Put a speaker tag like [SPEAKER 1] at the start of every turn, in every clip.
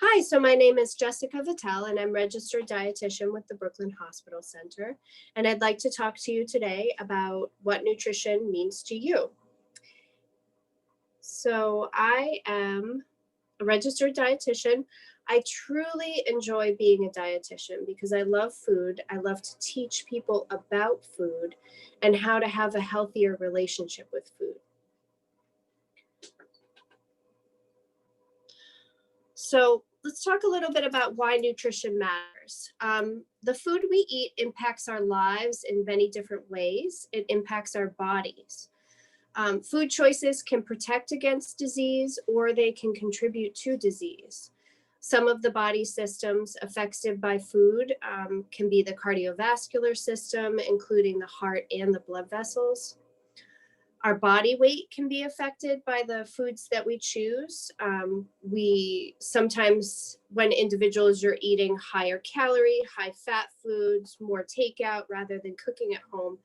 [SPEAKER 1] Hi, so my name is Jessica Vatel, and I'm registered dietitian with the Brooklyn Hospital Center. And I'd like to talk to you today about what nutrition means to you. So I am a registered dietitian. I truly enjoy being a dietitian because I love food. I love to teach people about food and how to have a healthier relationship with food. So let's talk a little bit about why nutrition matters. The food we eat impacts our lives in many different ways. It impacts our bodies. Food choices can protect against disease or they can contribute to disease. Some of the body systems affected by food can be the cardiovascular system, including the heart and the blood vessels. Our body weight can be affected by the foods that we choose. We sometimes, when individuals are eating higher calorie, high fat foods, more takeout rather than cooking at home,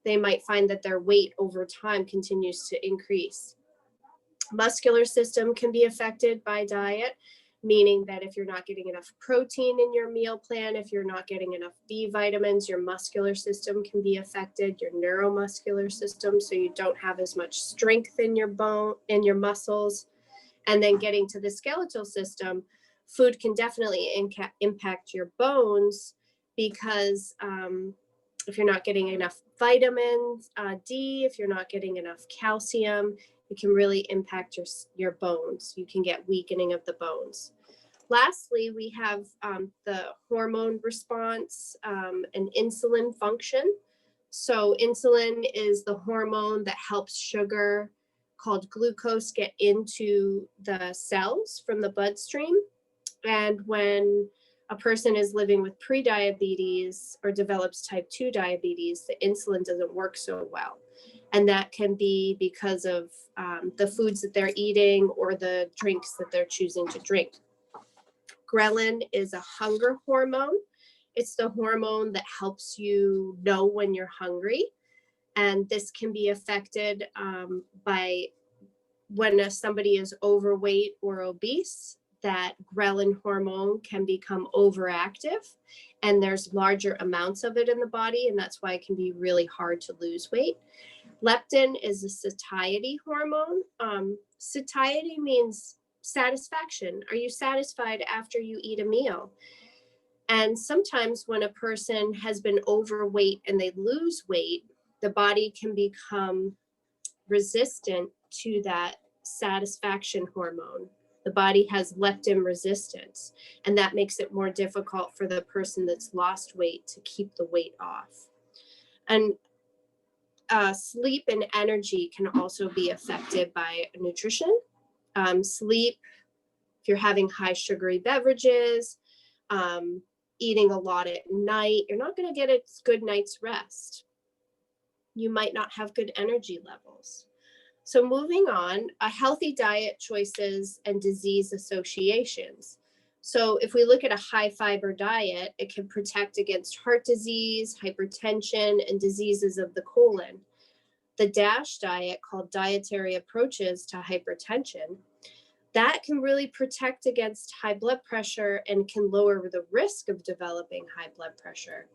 [SPEAKER 1] they might find that their weight over time continues to increase. Muscular system can be affected by diet, meaning that if you're not getting enough protein in your meal plan, if you're not getting enough B vitamins, your muscular system can be affected, your neuromuscular system, so you don't have as much strength in your bone, in your muscles. And then getting to the skeletal system, food can definitely impact your bones because if you're not getting enough vitamins D, if you're not getting enough calcium, it can really impact your bones. You can get weakening of the bones. Lastly, we have the hormone response and insulin function. So insulin is the hormone that helps sugar called glucose get into the cells from the bloodstream. And when a person is living with prediabetes or develops type 2 diabetes, the insulin doesn't work so well. And that can be because of the foods that they're eating or the drinks that they're choosing to drink. Ghrelin is a hunger hormone. It's the hormone that helps you know when you're hungry. And this can be affected by when somebody is overweight or obese, that ghrelin hormone can become overactive and there's larger amounts of it in the body, and that's why it can be really hard to lose weight. Leptin is a satiety hormone. Satiety means satisfaction. Are you satisfied after you eat a meal? And sometimes when a person has been overweight and they lose weight, the body can become resistant to that satisfaction hormone. The body has leptin resistance, and that makes it more difficult for the person that's lost weight to keep the weight off. And sleep and energy can also be affected by nutrition. Sleep, if you're having high sugary beverages, eating a lot at night, you're not going to get a good night's rest. You might not have good energy levels. So moving on, a healthy diet choices and disease associations. So if we look at a high fiber diet, it can protect against heart disease, hypertension, and diseases of the colon. The DASH diet, called Dietary Approaches to Hypertension, that can really protect against high blood pressure and can lower the risk of developing high blood pressure.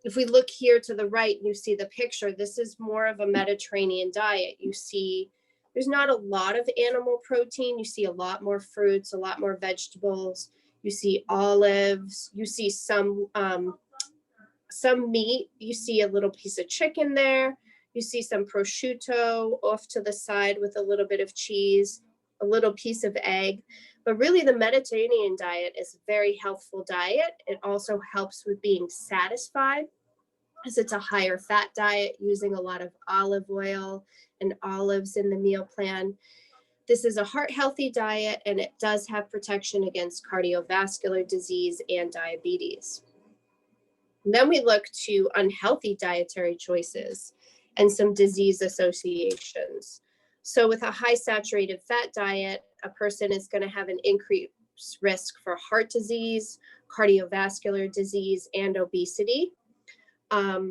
[SPEAKER 1] If we look here to the right, you see the picture. This is more of a Mediterranean diet. You see there's not a lot of animal protein. You see a lot more fruits, a lot more vegetables. You see olives. You see some meat. You see a little piece of chicken there. You see some prosciutto off to the side with a little bit of cheese, a little piece of egg. But really, the Mediterranean diet is a very healthful diet. It also helps with being satisfied, as it's a higher fat diet using a lot of olive oil and olives in the meal plan. This is a heart healthy diet, and it does have protection against cardiovascular disease and diabetes. And then we look to unhealthy dietary choices and some disease associations. So with a high saturated fat diet, a person is going to have an increased risk for heart disease, cardiovascular disease, and obesity. A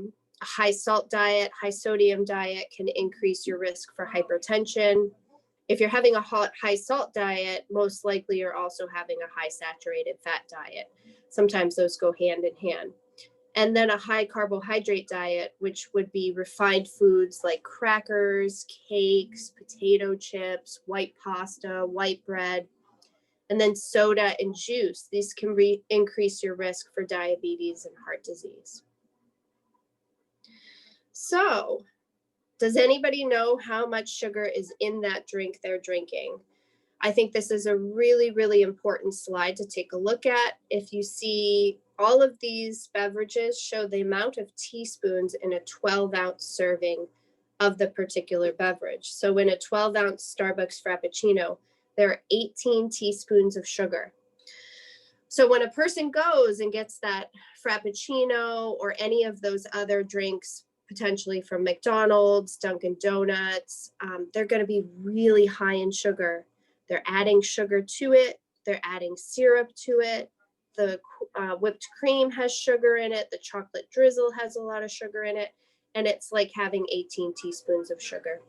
[SPEAKER 1] high salt diet, high sodium diet can increase your risk for hypertension, If you're having a high salt diet, most likely you're also having a high saturated fat diet. Sometimes those go hand in hand. And then a high carbohydrate diet, which would be refined foods like crackers, cakes, potato chips, white pasta, white bread, and then soda and juice. These can increase your risk for diabetes and heart disease. So, does anybody know how much sugar is in that drink they're drinking? I think this is a really, really important slide to take a look at. If you see, all of these beverages show the amount of teaspoons in a 12-ounce serving of the particular beverage. So in a 12-ounce Starbucks Frappuccino, there are 18 teaspoons of sugar. So when a person goes and gets that Frappuccino or any of those other drinks, potentially from McDonald's, Dunkin' Donuts, they're going to be really high in sugar. They're adding sugar to it. They're adding syrup to it. The whipped cream has sugar in it. The chocolate drizzle has a lot of sugar in it. And it's like having 18 teaspoons of sugar.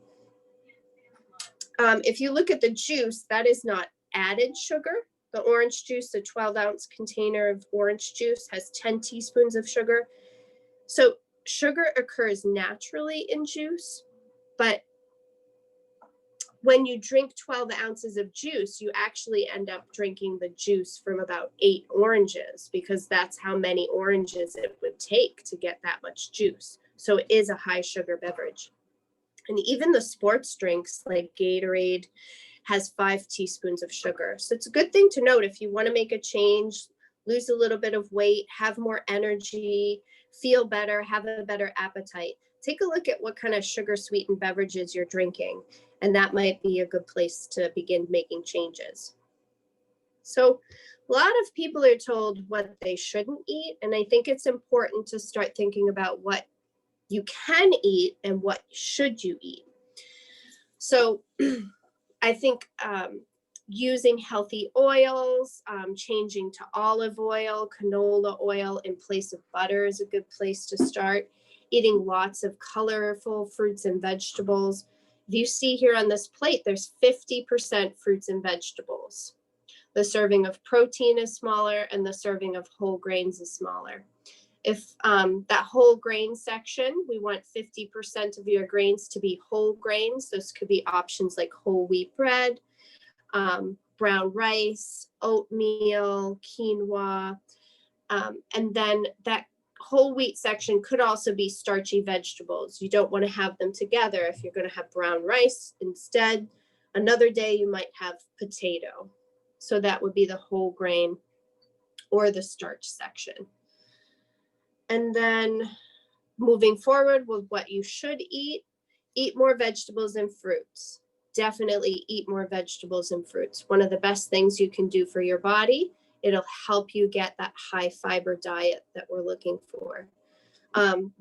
[SPEAKER 1] If you look at the juice, that is not added sugar. The orange juice, the 12-ounce container of orange juice, has 10 teaspoons of sugar. So sugar occurs naturally in juice, but when you drink 12 ounces of juice, you actually end up drinking the juice from about 8 oranges, because that's how many oranges it would take to get that much juice. So it is a high sugar beverage. And even the sports drinks like Gatorade has 5 teaspoons of sugar. So it's a good thing to note if you want to make a change, lose a little bit of weight, have more energy, feel better, have a better appetite. Take a look at what kind of sugar sweetened beverages you're drinking, and that might be a good place to begin making changes. So a lot of people are told what they shouldn't eat, and I think it's important to start thinking about what you can eat and what should you eat. So I think using healthy oils, changing to olive oil, canola oil in place of butter is a good place to start. Eating lots of colorful fruits and vegetables. If you see here on this plate, there's 50% fruits and vegetables. The serving of protein is smaller and the serving of whole grains is smaller. If that whole grain section, we want 50% of your grains to be whole grains. Those could be options like whole wheat bread, brown rice, oatmeal, quinoa, and then that whole wheat section could also be starchy vegetables. You don't want to have them together. If you're going to have brown rice instead, another day you might have potato. So that would be the whole grain or the starch section. And then moving forward with what you should eat more vegetables and fruits. Definitely eat more vegetables and fruits. One of the best things you can do for your body. It'll help you get that high fiber diet that we're looking for.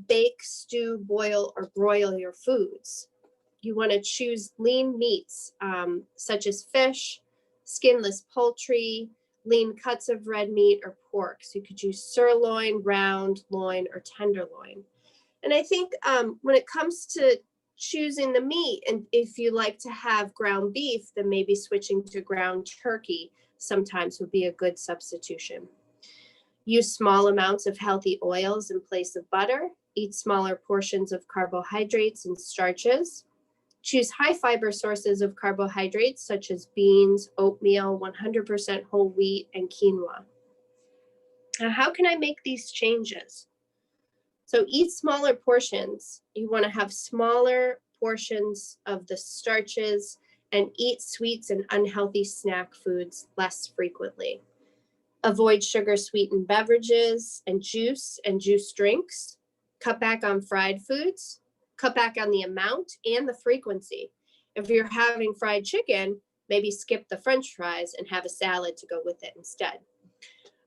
[SPEAKER 1] Bake, stew, boil, or broil your foods. You want to choose lean meats such as fish, skinless poultry, lean cuts of red meat or pork. So you could use sirloin, round, loin, or tenderloin. And I think when it comes to choosing the meat, and if you like to have ground beef, then maybe switching to ground turkey sometimes would be a good substitution. Use small amounts of healthy oils in place of butter. Eat smaller portions of carbohydrates and starches. Choose high fiber sources of carbohydrates such as beans, oatmeal, 100% whole wheat, and quinoa. Now, how can I make these changes? So eat smaller portions. You want to have smaller portions of the starches and eat sweets and unhealthy snack foods less frequently. Avoid sugar-sweetened beverages and juice drinks. Cut back on fried foods. Cut back on the amount and the frequency. If you're having fried chicken, maybe skip the French fries and have a salad to go with it instead.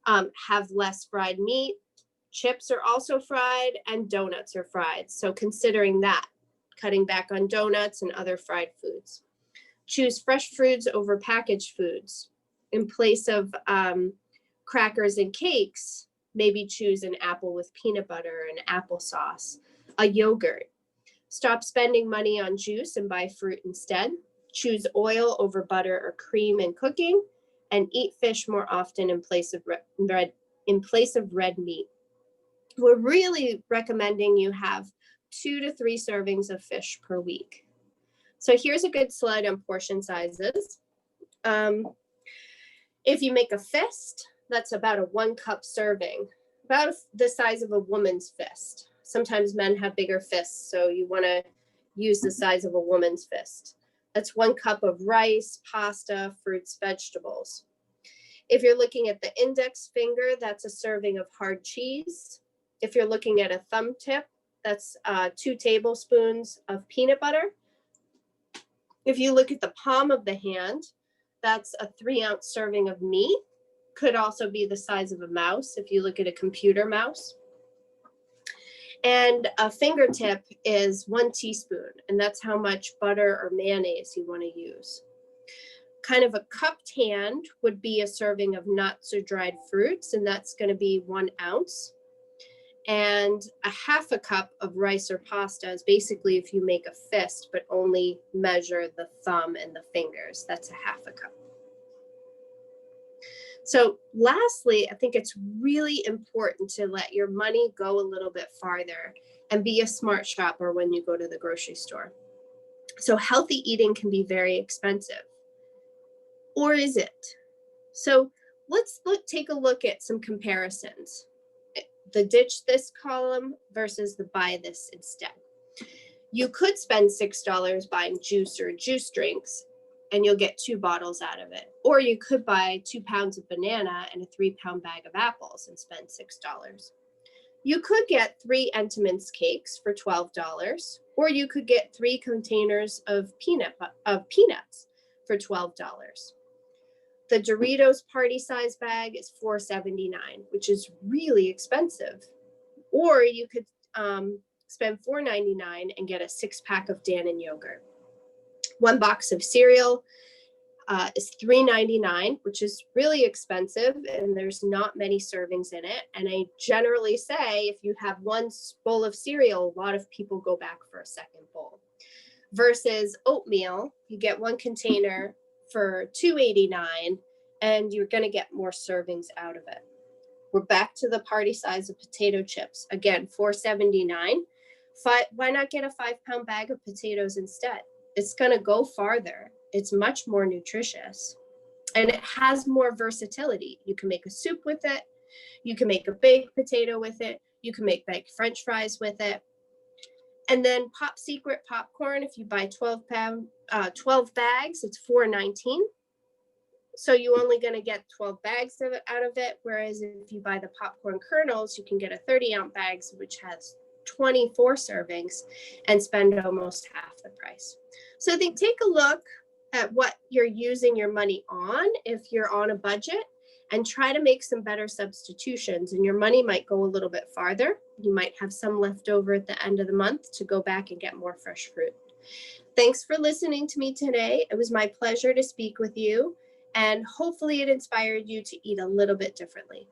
[SPEAKER 1] Have less fried meat. Chips are also fried and donuts are fried. So considering that, cutting back on donuts and other fried foods. Choose fresh foods over packaged foods. In place of crackers and cakes, maybe choose an apple with peanut butter and applesauce, a yogurt. Stop spending money on juice and buy fruit instead. Choose oil over butter or cream in cooking, and eat fish more often in place of red meat. We're really recommending you have 2 to 3 servings of fish per week. So here's a good slide on portion sizes. If you make a fist, that's about a 1 cup serving, about the size of a woman's fist. Sometimes men have bigger fists, so you want to use the size of a woman's fist. That's 1 cup of rice, pasta, fruits, vegetables. If you're looking at the index finger, that's a serving of hard cheese. If you're looking at a thumb tip, that's 2 tablespoons of peanut butter. If you look at the palm of the hand, that's a 3-ounce serving of meat. Could also be the size of a mouse if you look at a computer mouse. And a fingertip is 1 teaspoon, and that's how much butter or mayonnaise you want to use. Kind of a cupped hand would be a serving of nuts or dried fruits, and that's going to be 1 ounce. And a 1/2 cup of rice or pasta is basically if you make a fist, but only measure the thumb and the fingers. That's a 1/2 cup. So lastly, I think it's really important to let your money go a little bit farther and be a smart shopper when you go to the grocery store. So healthy eating can be very expensive. Or is it? So let's take a look at some comparisons. The ditch this column versus the buy this instead. You could spend $6 buying juice or juice drinks, and you'll get 2 bottles out of it. Or you could buy 2 pounds of banana and a 3-pound bag of apples and spend $6. You could get 3 Entenmann's cakes for $12, or you could get 3 containers of peanuts for $12. The Doritos party size bag is $4.79, which is really expensive. Or you could spend $4.99 and get a 6-pack of Dannon yogurt. 1 box of cereal is $3.99, which is really expensive, and there's not many servings in it. And I generally say if you have 1 bowl of cereal, a lot of people go back for a second bowl. Versus oatmeal, you get 1 container for $2.89, and you're going to get more servings out of it. We're back to the party size of potato chips. Again, $4.79. Why not get a 5-pound bag of potatoes instead? It's going to go farther. It's much more nutritious, and it has more versatility. You can make a soup with it. You can make a baked potato with it. You can make baked French fries with it. And then Pop Secret popcorn, if you buy 12 bags, it's $4.19. So you're only going to get 12 bags out of it. Whereas if you buy the popcorn kernels, you can get a 30-ounce bag, which has 24 servings, and spend almost half the price. So I think take a look at what you're using your money on if you're on a budget, and try to make some better substitutions, and your money might go a little bit farther. You might have some left over at the end of the month to go back and get more fresh fruit. Thanks for listening to me today. It was my pleasure to speak with you, and hopefully it inspired you to eat a little bit differently.